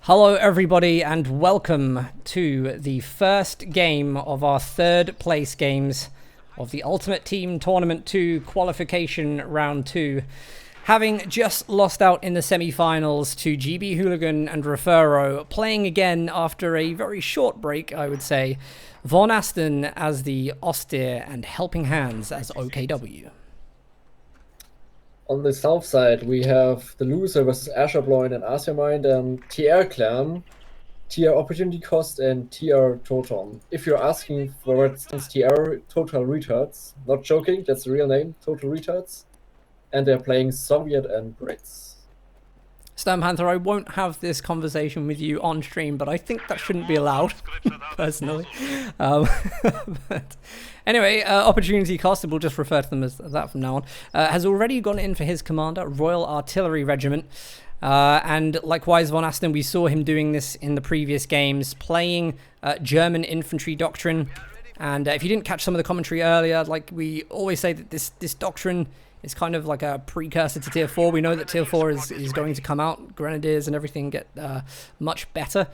Hello everybody and welcome to the first game of our third place games of the Ultimate Team Tournament 2 Qualification Round 2. Having just lost out in the semi-finals to GB Hooligan and Refero, playing again after a very short break, I would say, Von Asten as the Austere and Helping Hands as OKW. On the south side, we have the loser versus Asherbloin and Asiamind and TR Clan, TR Opportunity Cost, and TR Totem. If you're asking for what stands TR, Total Retards, not joking, that's the real name, Total Retards. And they're playing Soviet and Brits. Panther, I won't have this conversation with you on stream, but I think that shouldn't be allowed, personally. But anyway, Opportunity Cost, we'll just refer to them as that from now on, has already gone in for his commander, Royal Artillery Regiment. And likewise, Von Asten, we saw him doing this in the previous games, playing German Infantry Doctrine. And if you didn't catch some of the commentary earlier, like we always say that this doctrine is kind of like a precursor to Tier 4. We know that Tier 4 is going to come out. Grenadiers and everything get much better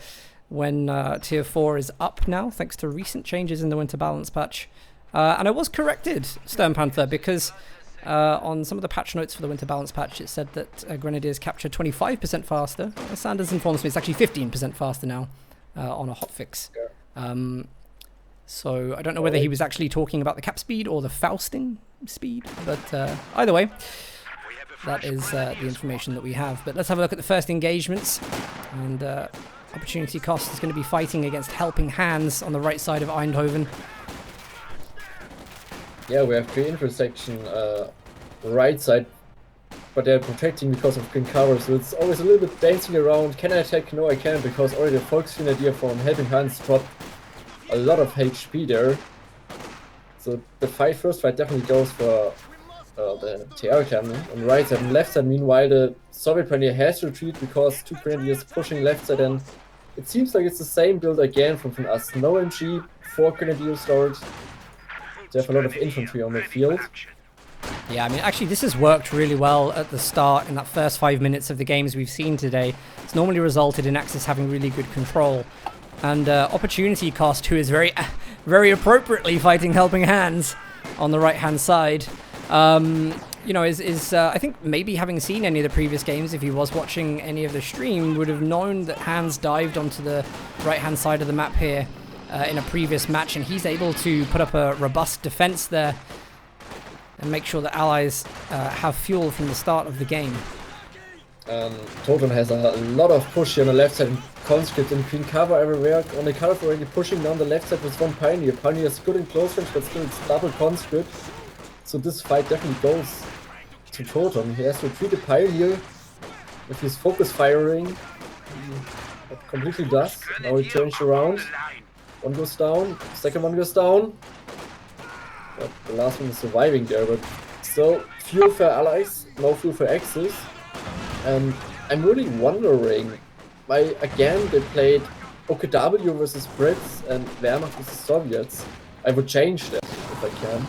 when Tier 4 is up now, thanks to recent changes in the Winter Balance patch. And I was corrected, Stern Panther, because on some of the patch notes for the Winter Balance patch, it said that Grenadiers capture 25% faster. Sanders informs me it's actually 15% faster now on a hotfix. So I don't know whether he was actually talking about the cap speed or the Fausting speed, but either way, that is the information that we have. But let's have a look at the first engagements. And Opportunity Cost is going to be fighting against Helping Hands on the right side of Eindhoven. Yeah, we have green intersection right side, but they're protecting because of green cover, so it's always a little bit dancing around. Can I attack? No, I can't, because already the Volksgrenadier from Helping Hands dropped a lot of HP there. So the first fight definitely goes for the TR clan on right side and left side. Meanwhile, the Soviet Grenadier has to retreat because two Grenadiers pushing left side, and it seems like it's the same build again from us. No MG, 4 Grenadiers start. They have a lot of infantry on the field. Yeah, I mean, actually, this has worked really well at the start in that first 5 minutes of the games we've seen today. It's normally resulted in Axis having really good control. And Opportunity Cost, who is very appropriately fighting Helping Hands on the right-hand side, you know, is I think maybe having seen any of the previous games, if he was watching any of the stream, would have known that Hands dived onto the right-hand side of the map here in a previous match, and he's able to put up a robust defense there and make sure that allies have fuel from the start of the game. Totem has a lot of push here on the left side, and conscript and green cover everywhere. On the cover already pushing down the left side with one Pioneer. Pioneer is good in close range, but still it's double conscript. So this fight definitely goes to Totem. He has to retreat the Pioneer with his focus firing. It completely does. Now he changed around. One goes down, second one goes down. But the last one is surviving there, but still fuel for allies, no fuel for Axis. And I'm really wondering why again they played OKW versus Brits and Wehrmacht versus Soviets. I would change that if I can.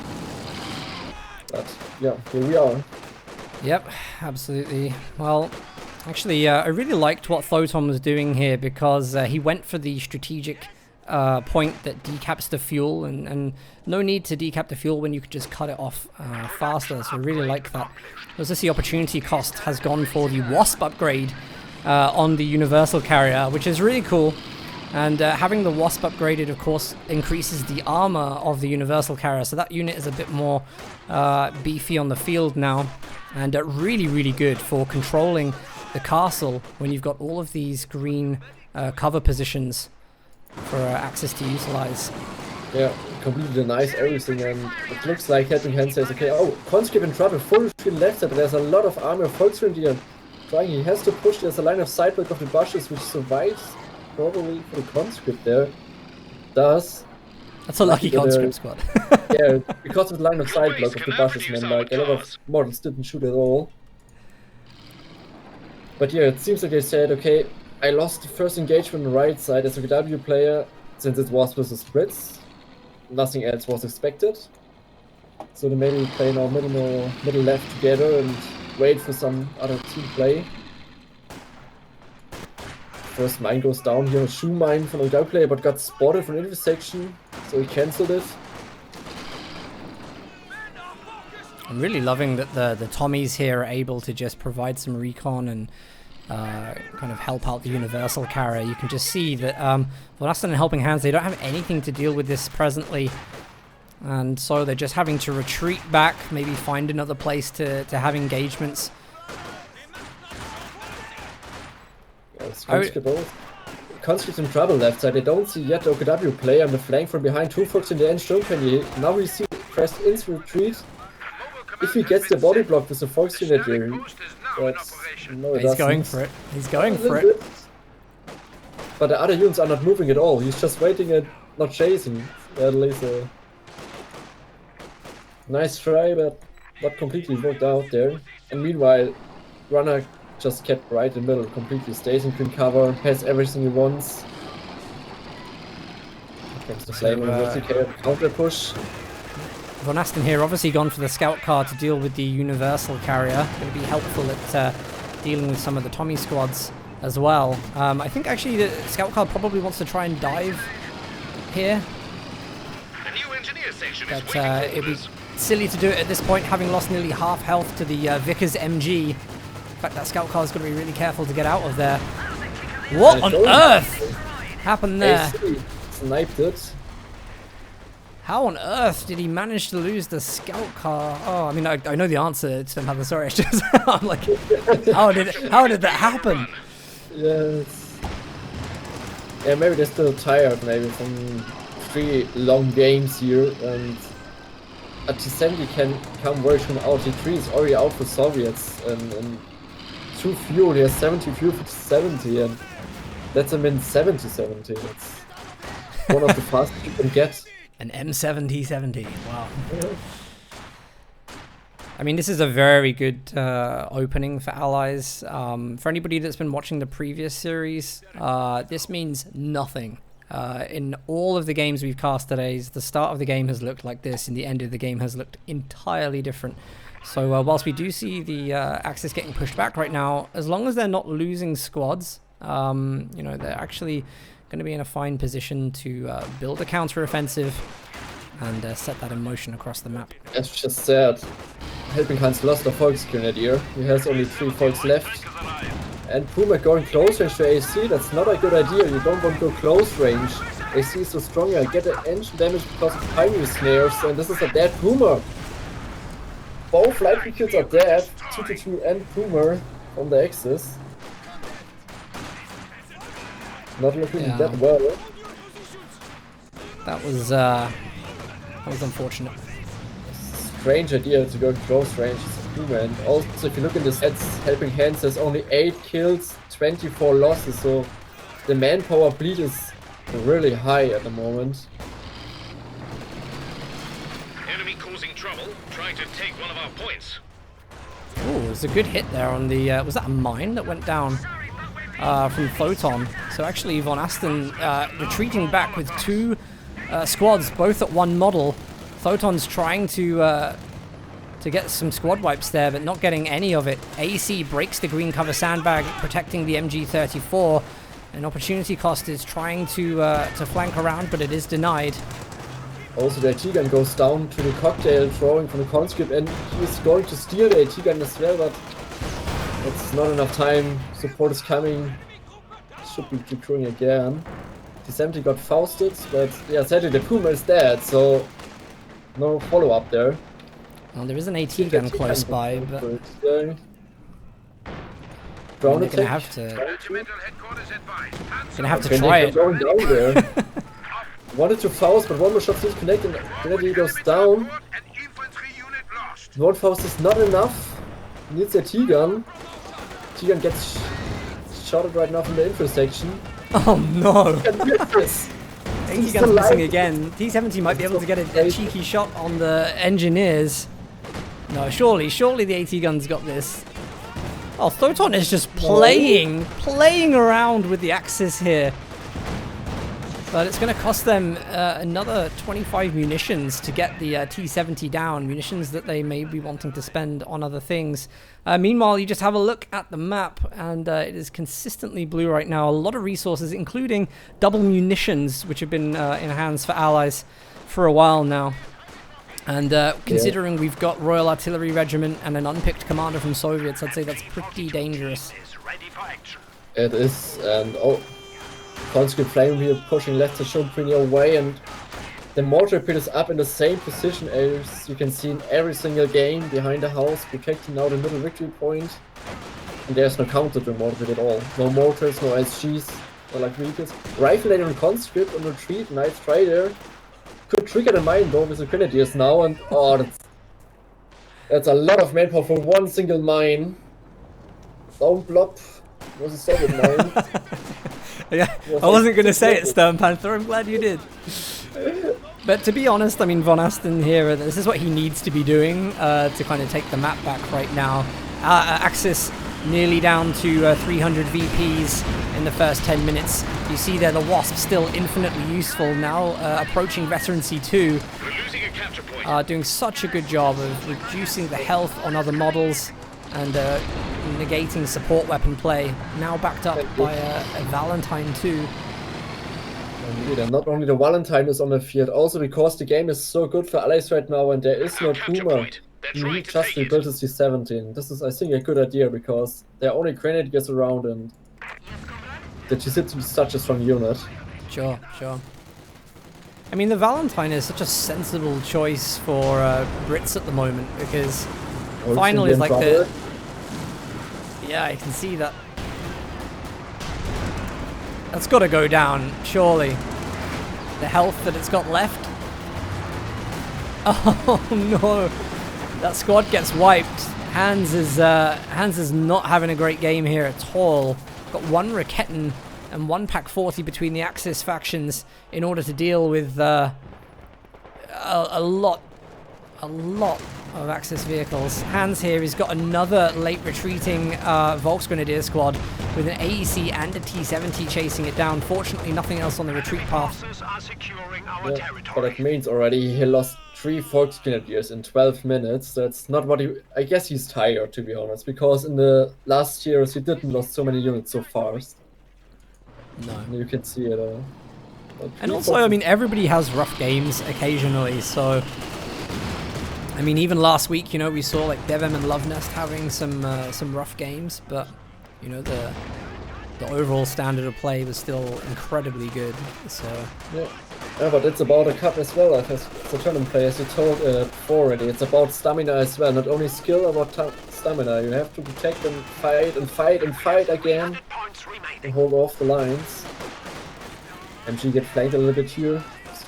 But yeah, here we are. Yep, absolutely. Well, actually, I really liked what Thoton was doing here, because he went for the strategic point that decaps the fuel, and no need to decap the fuel when you could just cut it off faster, so I really like that. As the Opportunity Cost has gone for the Wasp upgrade on the Universal Carrier, which is really cool, and having the Wasp upgraded, of course, increases the armor of the Universal Carrier, so that unit is a bit more beefy on the field now, and really good for controlling the castle when you've got all of these green cover positions for Axis to utilize. Yeah, completely denies everything, and it looks like Helping Hand says, okay, oh, conscript in trouble, full field left side, there's a lot of army of Volksgrenadier trying, he has to push, there's a line of side block of the bushes which survives probably for the conscript there. That's a lucky conscript squad. Yeah, because of the line of side block of the bushes, man, like a lot of models didn't shoot at all. But yeah, it seems like they said, okay, I lost the first engagement on the right side as a W player, since it was versus Brits. Nothing else was expected. So they maybe play now middle left together and wait for some other team play. First mine goes down here, shoe mine from the dog player, but got spotted from intersection, so he cancelled it. I'm really loving that the Tommies here are able to just provide some recon and kind of help out the universal carrier. You can just see that Von Asten and Helping Hands, they don't have anything to deal with this presently. And so they're just having to retreat back, maybe find another place to have engagements. Conscript in trouble left side. They don't see yet the OKW player on the flank from behind. 2 Fox in the end. Now we see pressed into retreat. If he gets the body block with the Fox unit here, but no, he's going for it. He's going for it. But the other units are not moving at all. He's just waiting and not chasing. At least a nice try, but not completely worked out there. And meanwhile, Runner just kept right in the middle, completely stays in green cover, has everything he wants. Comes the flame counter push. Von Asten here obviously gone for the scout car to deal with the universal carrier. Going to be helpful at dealing with some of the Tommy squads as well. I think actually the scout car probably wants to try and dive here. But it'd be silly to do it at this point, having lost nearly half health to the Vickers MG. In fact, that scout car is going to be really careful to get out of there. What on earth happened there? Sniped it. How on earth did he manage to lose the scout car? Oh, I mean, I know the answer to another. Sorry, it's just I'm like, how did that happen? Yes. Yeah, maybe they're still tired, maybe from 3 long games here, and a T70 can come very soon out. T3 is already out for Soviets, and 2 fuel. He has 70 fuel for 70, and that's a min 70-70. That's one of the fastest you can get. An M70-70, wow. I mean, this is a very good opening for Allies. For anybody that's been watching the previous series, this means nothing. In all of the games we've cast today, the start of the game has looked like this, and the end of the game has looked entirely different. So whilst we do see the Axis getting pushed back right now, as long as they're not losing squads, you know, they're actually going to be in a fine position to build a counter-offensive and set that in motion across the map. As just said, Helping Hands lost a Volksgrenadier. He has only 3 Volks left. And Puma going close range to AC, that's not a good idea. You don't want to go close range. AC is so strong, I get an engine damage because of Pioneer snares, and this is a dead Puma. Both light kills are dead, UTT2 and Puma from the Axis. Not looking that well. That was unfortunate. Strange idea to go close range as a Puma, and also if you look in the stats, Helping Hands has only 8 kills, 24 losses, so the manpower bleed is really high at the moment. Enemy causing trouble, trying to take one of our points. Oh, it was a good hit there on the, was that a mine that went down from Photon? So actually Von Asten retreating back with 2 squads, both at 1 model. Photon's trying to get some squad wipes there, but not getting any of it. AC breaks the green cover sandbag, protecting the MG34. An opportunity cost is trying to flank around, but it is denied. Also the AT gun goes down to the cocktail throwing from the conscript, and he's going to steal the AT gun as well, but it's not enough time. Support is coming. Should be securing again. T70 got fausted, but yeah, sadly the Puma is dead, so no follow up there. Well, there is an AT gun close by, but drone they're attack. Gonna have to try it. Going down there. Wanted to faust, but one more shot still connected, and then he goes down. One faust is not enough. Needs a T-gun. T-gun gets shotted right now from the info section. Oh no! He's T-gun's missing again. T70 might be able to get a cheeky shot on the engineers. No, surely the AT gun's got this. Oh, Photon is just playing around with the Axis here. But it's going to cost them another 25 munitions to get the T-70 down, munitions that they may be wanting to spend on other things. Meanwhile, you just have a look at the map, and it is consistently blue right now. A lot of resources, including double munitions, which have been in hands for allies for a while now. And considering we've got Royal Artillery Regiment and an unpicked commander from Soviets, I'd say that's pretty dangerous. It is, and conscript flame here pushing left to show pretty away, and the mortar pit is up in the same position as you can see in every single game behind the house, protecting now the middle victory point. And there's no counter to the mortar pit at all. No mortars, no SGs, or like vehicles. Rifle later on conscript on retreat, nice try there. Could trigger the mine though with the grenadiers now, and oh, that's a lot of manpower for one single mine. Don't blop. Was a solid mine. Yeah, I wasn't going to say it, Stern Panther. I'm glad you did. But to be honest, I mean, Von Asten here, this is what he needs to be doing to kind of take the map back right now. Axis nearly down to 300 VPs in the first 10 minutes. You see there the Wasp still infinitely useful now, approaching Veterancy 2. Doing such a good job of reducing the health on other models and negating support weapon play. Now backed up by a Valentine 2. Indeed, and not only the Valentine is on the field, also because the game is so good for allies right now and there is no Puma. He just rebuilt his T-17. This is, I think, a good idea because there are only grenadiers around and the T-17 is such a strong unit. Sure, sure. I mean, the Valentine is such a sensible choice for Brits at the moment because finally is like the... Yeah, I can see that. That's got to go down, surely. The health that it's got left. Oh no, that squad gets wiped. Hans is not having a great game here at all. Got one Raketten and one Pack 40 between the Axis factions in order to deal with a lot of Axis vehicles. Hans here, he's got another late retreating Volksgrenadier squad with an AEC and a T-70 chasing it down. Fortunately, nothing else on the retreat path. Yeah, but that means already he lost 3 Volksgrenadiers in 12 minutes. That's not what he... I guess he's tired, to be honest, because in the last years he didn't lose so many units so fast. No. And you can see it. And also, I mean, everybody has rough games occasionally, so... I mean, even last week, you know, we saw like Devem and Lovenest having some rough games, but you know, the overall standard of play was still incredibly good. So yeah, but it's about a cup as well. As the tournament play, as you told before already, it's about stamina as well. Not only skill, about stamina. You have to protect and fight and fight and fight again to hold off the lines. MG get flanked a little bit here.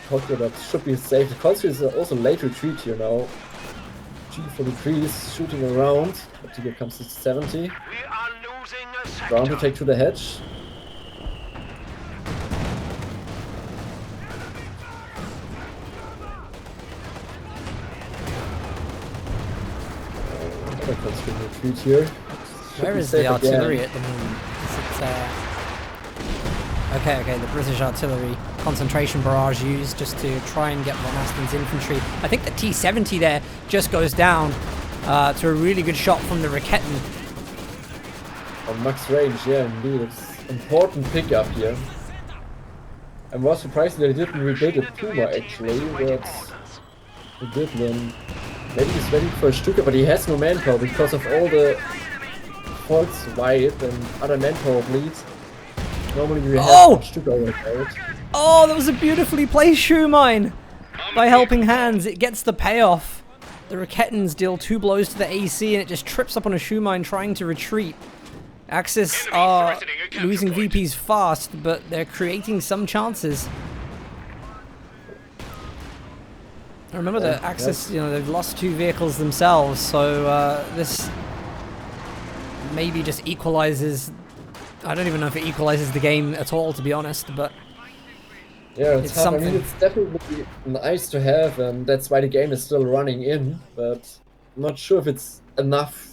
That should be safe. The conscript is also late retreat here now. G for the trees, shooting around, but here comes the 70. Ground to take to the hedge. Another conscript retreat here. Where is the artillery at the moment? Is it, okay, the British artillery concentration barrage used just to try and get Von Asten's infantry. I think the T-70 there just goes down to a really good shot from the Raketten. On max range, yeah, indeed. It's important pickup here. I was surprised that he didn't rebuild a Puma actually, but he did then. Maybe he's waiting for a Stuka, but he has no manpower because of all the Volkswipe and other manpower bleeds. Normally you have Stuka out. Oh, that was a beautifully placed shoe mine! By helping Hans, it gets the payoff. The Rakettens deal 2 blows to the AC and it just trips up on a shoe mine trying to retreat. Axis are losing VPs fast, but they're creating some chances. I remember the Axis, you know, they've lost 2 vehicles themselves, so this maybe just equalizes. I don't even know if it equalizes the game at all, to be honest, but yeah, it's something. I mean, it's definitely nice to have, and that's why the game is still running in, but I'm not sure if it's enough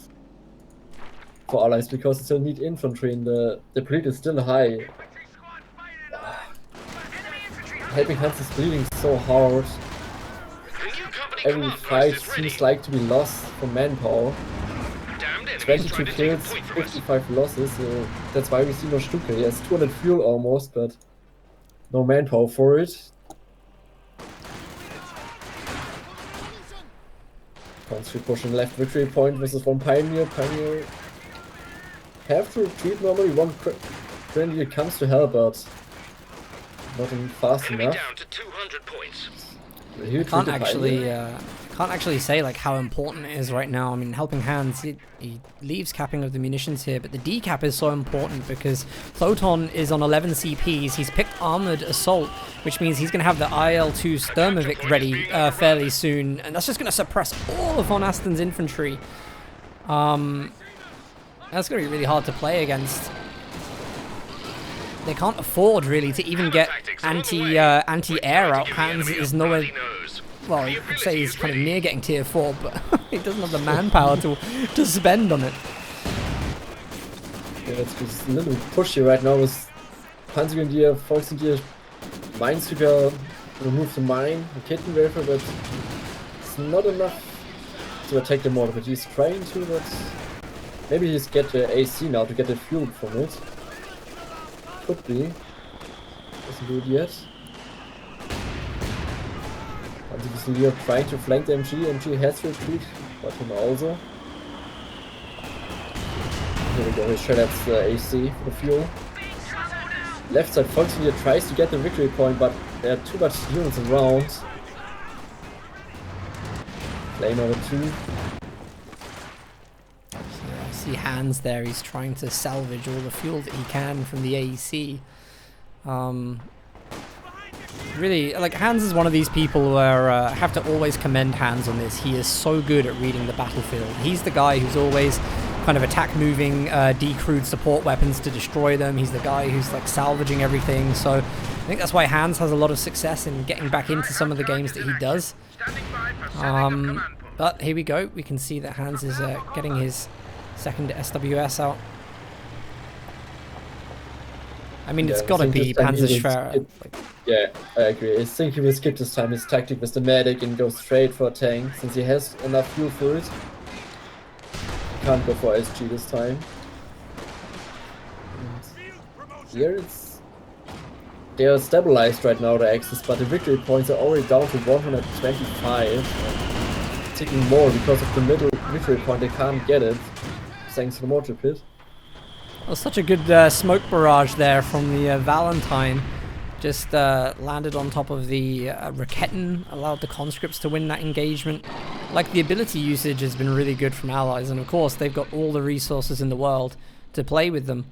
for allies, because they still need infantry and the bleed is still high. Helping Hands is bleeding so hard. The new company Every command fight post is ready. seems like to be lost for manpower. Damned enemies 22 trying to take a kills, point from us. 55 losses, so that's why we see no Stuka. He has 200 fuel almost, but no manpower for it. Constant pushing left victory point versus one Pioneer. Pioneer have to retreat normally. One Grenadier comes to help, but not fast Enemy enough. down to 200 points. He Can't Pioneer. actually say like how important it is right now. I mean, Helping Hands, he leaves capping of the munitions here, but the decap is so important because Photon is on 11 CPs. He's picked Armored Assault, which means he's going to have the IL-2 Sturmovik ready fairly soon, and that's just going to suppress all of Von Asten's infantry. That's going to be really hard to play against. They can't afford really to even get anti-air out. Hands is nowhere. Well, you could say he's kind of near getting tier 4, but he doesn't have the manpower to spend on it. Yeah, it's just a little pushy right now with Panzergrenadier, Volksgrenadier, Minesweeper, remove the mine, the Kitten Wafer, but it's not enough to attack the mortar. But he's trying to, but maybe he's get the AC now to get the fuel from it. Could be. Doesn't do it yet. Panzergrenadier trying to flank the MG. MG has to retreat, but him also. Here we go, he sure that's the AC for the fuel. Left side Volksgrenadier tries to get the victory point, but there are too much units around. Flame number 2. So I see Hans there, he's trying to salvage all the fuel that he can from the AEC. Really, like, Hans is one of these people where I have to always commend Hans on this. He is so good at reading the battlefield. He's the guy who's always kind of attack moving decrewed support weapons to destroy them. He's the guy who's like salvaging everything. So I think that's why Hans has a lot of success in getting back into some of the games that he does. But here we go. We can see that Hans is getting his second SWS out. I mean, it's got to be Panzerschwer. Yeah, I agree. I think he will skip this time his tactic with the medic and go straight for a tank, since he has enough fuel for it. Can't go for SG this time. And here they are stabilized right now, the axis, but the victory points are already down to 125. Taking more because of the middle victory point, they can't get it, thanks to the mortar pit. Well, such a good smoke barrage there from the Valentine. Just landed on top of the Raketten, allowed the conscripts to win that engagement. Like, the ability usage has been really good from allies, and of course they've got all the resources in the world to play with them.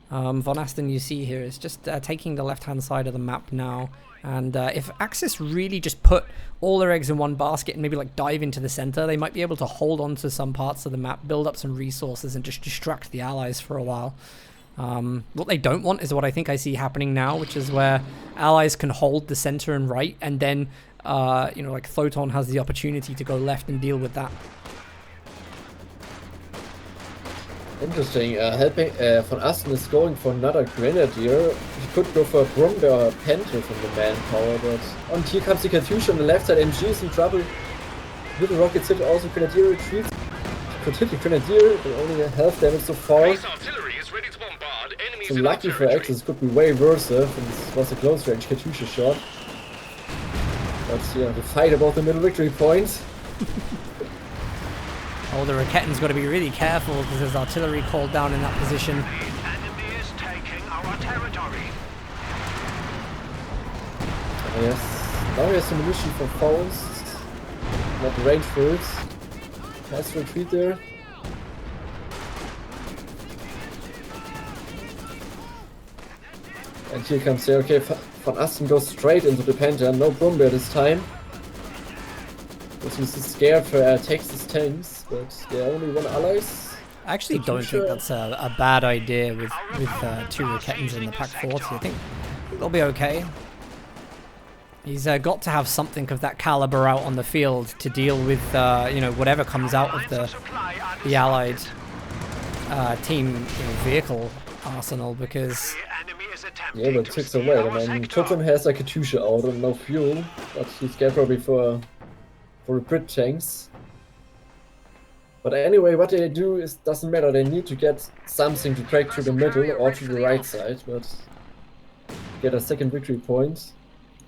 Von Asten, you see here, is just taking the left-hand side of the map now. And if Axis really just put all their eggs in one basket and maybe like dive into the center, they might be able to hold on to some parts of the map, build up some resources, and just distract the allies for a while. What they don't want is what I think I see happening now, which is where allies can hold the center and right, and then, you know, like Photon has the opportunity to go left and deal with that. Interesting. Von Asten is going for another Grenadier. He could go for a Brumber or a Panther from the manpower, but... And here comes the Katyusha on the left side. MG is in trouble. Little rockets hit also Grenadier retreats. Could hit the Grenadier, but only half damage so far. Base artillery is ready to bombard enemies So in lucky our for territory. Axis, could be way worse if this was a close range Katyusha shot. But yeah, the fight about the middle victory point. Oh, the Raketten's got to be really careful because there's artillery called down in that position. The enemy is taking our territory. Yes, now he has some ammunition for Faust. Not the range for it. Has to retreat there. And here comes the okay. Von Asten goes straight into the Panther. No Brumbear this time. Because he's scared for Texas tanks, but there are only one allies. I actually don't think that's a bad idea with two Rakettens in the Pack 40. I think they'll be okay. He's got to have something of that caliber out on the field to deal with, you know, whatever comes out of the Allied team, you know, vehicle arsenal, because is attempting Yeah, but to ticks steal away. our I mean, sector. Totem has a Katusha out and no fuel, but he's scared probably for the Brit tanks. But anyway, what they do is doesn't matter. They need to get something to break to the middle or to the right side, but get a second victory point.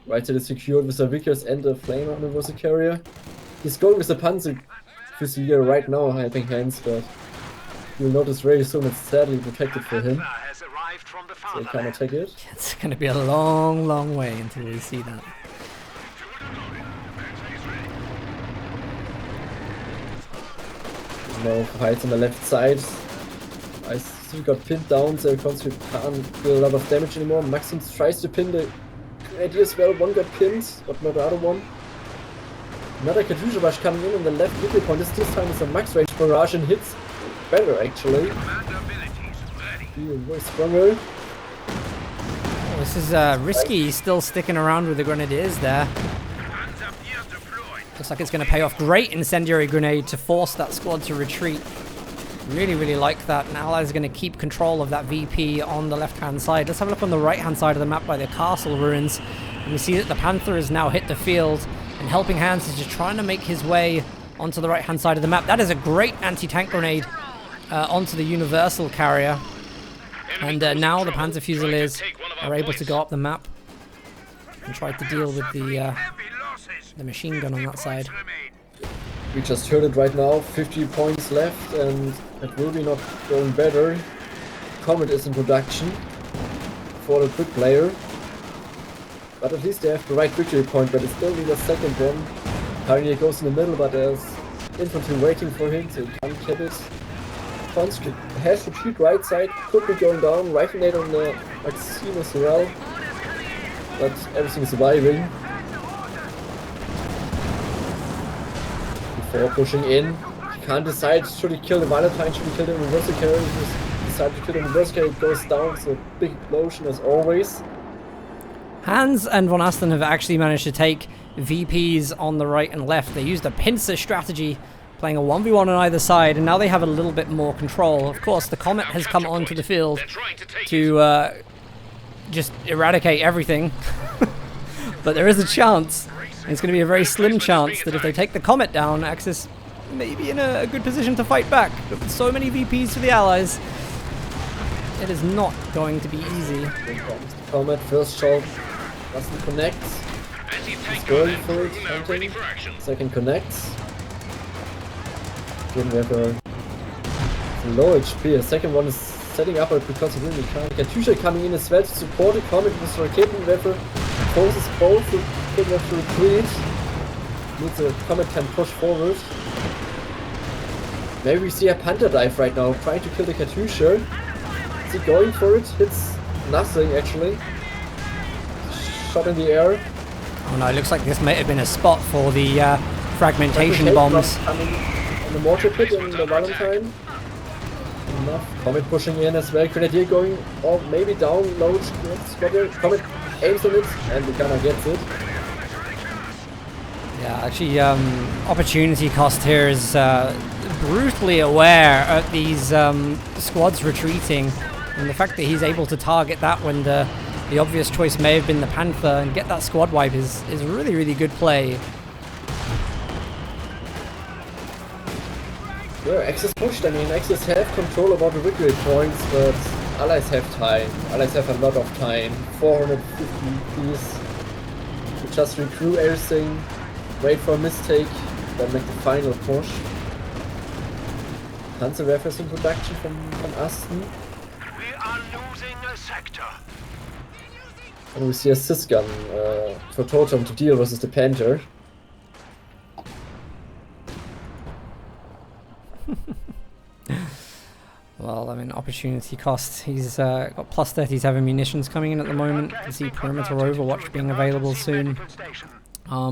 Right side is secured with the Vickers and the Flame on the Versa carrier. He's going with the Panzer Fusilier right now, helping hands, but you'll notice very soon it's sadly protected for him. Panther has arrived from the So he can't fatherland. attack it. It's going to be a long, long way until we see that. No fights on the left side. I see got pinned down, so Conscript can't do a lot of damage anymore. Maxim tries to pin the Grenadier as well. One got pinned, but not the other one. Another Katusha rush coming in on the left victory point. This time is a max range barrage and hits better actually. Feeling very stronger. Oh, this is risky, still sticking around with the Grenadiers there. Looks like it's going to pay off. Great incendiary grenade to force that squad to retreat. Really, really like that. And Allies are going to keep control of that VP on the left-hand side. Let's have a look on the right-hand side of the map by the castle ruins. And we see that the Panther has now hit the field. And Helping Hands is just trying to make his way onto the right-hand side of the map. That is a great anti-tank grenade onto the Universal carrier. And now the Panzer Fusiliers are able to go up the map and try to deal with the machine gun on that side. We just heard it right now, 50 points left, and it will be not going better. Comet is in production for the quick player. But at least they have the right victory point, but they still need a second one. Pioneer goes in the middle, but there's infantry waiting for him, so he can't get it. Conscript has to shoot right side, could be going down, rifle nade on the Maxine as well. But everything's surviving. Before pushing in, he can't decide, should he kill the Valentine, should he kill the Reversal carrier, he just decides to kill the Reversal carrier, it goes down, so big explosion as always. Hans and Von Asten have actually managed to take VPs on the right and left. They used a pincer strategy, playing a 1v1 on either side, and now they have a little bit more control. Of course, the Comet has come onto the field to just eradicate everything. But there is a chance. It's going to be a very slim chance that if they take the Comet down, Axis may be in a good position to fight back. But with so many VPs for the Allies, it is not going to be easy. Comet, first shot, doesn't connect. He's going for it, hunting. Second connects. Then we have a low HP. A second one is setting up because of really can't. Katusha coming in as well to support the Comet with Raketenwerfer. Forces both to retreat. Means the Comet can push forward. Maybe we see a Panther dive right now, trying to kill the Katusha. Is he going for it? Hits nothing actually. Shot in the air. Oh no, it looks like this may have been a spot for the fragmentation bombs. The mortar pit in the Valentine. Enough. Comet pushing in as well. Grenadier going, or maybe down low. Comet aims on it, and the gunner gets it. Yeah, actually, opportunity cost here is brutally aware of these squads retreating, and the fact that he's able to target that when the obvious choice may have been the Panther and get that squad wipe is really, really good play. Yeah, Axis pushed. I mean, Axis have control about the victory points, but Allies have time. Allies have a lot of time. 450 piece. To just recruit everything, wait for a mistake, then make the final push. Panzerwerfer in production from Asten. We are losing a sector. And we see a sys gun for Totem to deal versus the Panther. Well, I mean, opportunity cost. He's got plus 37 munitions coming in at the moment. You can see perimeter overwatch being available soon. I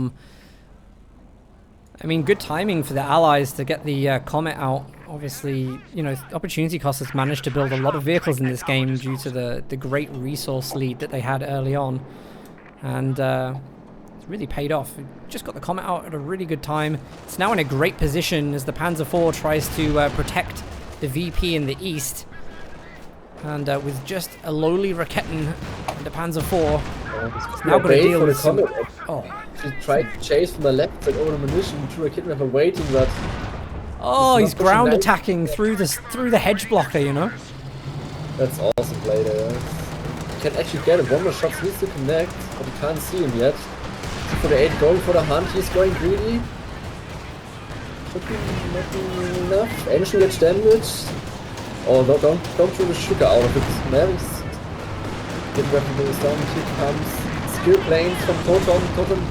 mean, good timing for the Allies to get the Comet out. Obviously, you know, opportunity cost has managed to build a lot of vehicles in this game due to the great resource lead that they had early on. And it's really paid off. Just got the Comet out at a really good time. It's now in a great position as the Panzer IV tries to protect the VP in the east. And with just a lowly Raketten and a Panzer IV, It's now got to deal for the with some... combat. Oh, He tried to chase from the left side over the munition to a kidnapper waiting, but oh, It's he's not ground pushing attacking through the hedge blocker, you know? that's awesome play there. He can actually get it. One more shot needs to connect, but you can't see him yet. For the 8 going for the hunt, he's going greedy. Should be not be enough. Engine gets damaged. Oh, no, don't throw the sugar out of it. Mary's getting weapon goes down. Here comes skill planes from Toton. Toton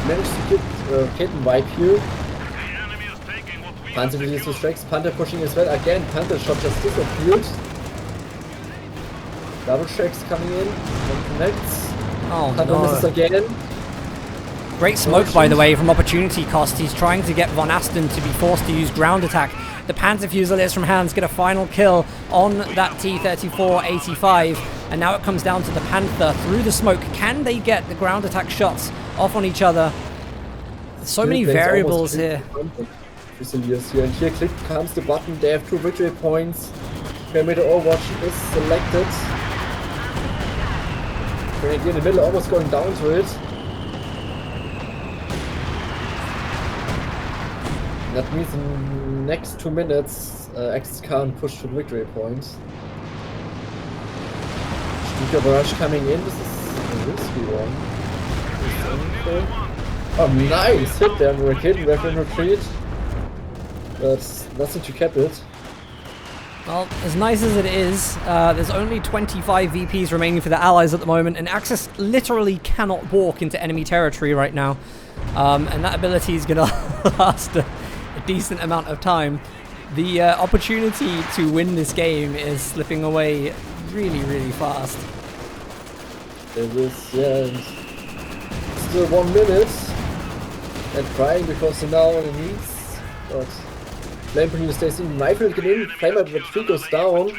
managed to get Kitten wipe here. Panther releases his tracks. Panther pushing as well. Again, Panther shot just disappeared. Double tracks coming in. One connects. Oh, Panther misses no. again. Great smoke, by the way, from opportunity cost. He's trying to get Von Asten to be forced to use ground attack. The Panzer Fusiliers from Hans get a final kill on that T-34-85. And now it comes down to the Panther through the smoke. Can they get the ground attack shots off on each other? So many variables here. Fusiliers here. And here comes the button. They have 2 victory points. Perimeter Overwatch is selected. Grenadier in the middle, almost going down to it. That means in the next 2 minutes, Axis can't push to the victory point. Stuka Barrage coming in. This is a risky one. Oh, nice hit there. We're hidden. We're in retreat. But nothing to cap it. Well, as nice as it is, there's only 25 VPs remaining for the Allies at the moment, and Axis literally cannot walk into enemy territory right now. And that ability is going to last a decent amount of time. The opportunity to win this game is slipping away really, really fast. It is, yeah, and still 1 minute. And crying because they now only needs. But Flame Producer stays in. Rifle get in. Flame up, but tree goes down.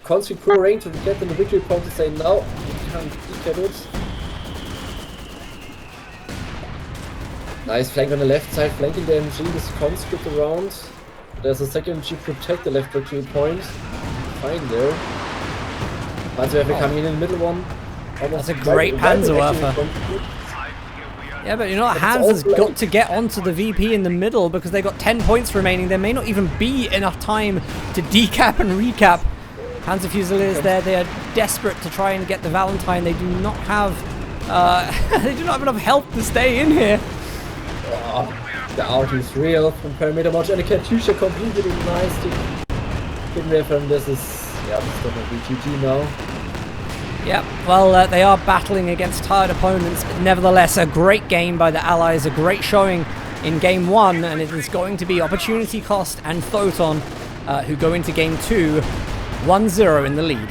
Constant crew range to get in the victory point to say now. You can't decap it. Nice flank on the left side, flanking the MG with conscript around. There's a second MG protect the left victory point. Fine there. Panzerwerfer coming in the middle one. That's a great Panzerwerfer. Yeah, but you know what? Hans has got to get onto the VP in the middle because they got 10 points remaining. There may not even be enough time to decap and recap. Panzer Fusiliers there, they are desperate to try and get the Valentine. They do not have enough health to stay in here. Oh, the out is real from Perimeter March and the Katyusha completely nice to get away from this. Is yeah, it's gonna be GG now. Yep, well, they are battling against tired opponents, but nevertheless, a great game by the Allies, a great showing in Game 1, and it is going to be Opportunity Cost and Photon who go into Game 2 1-0 in the lead.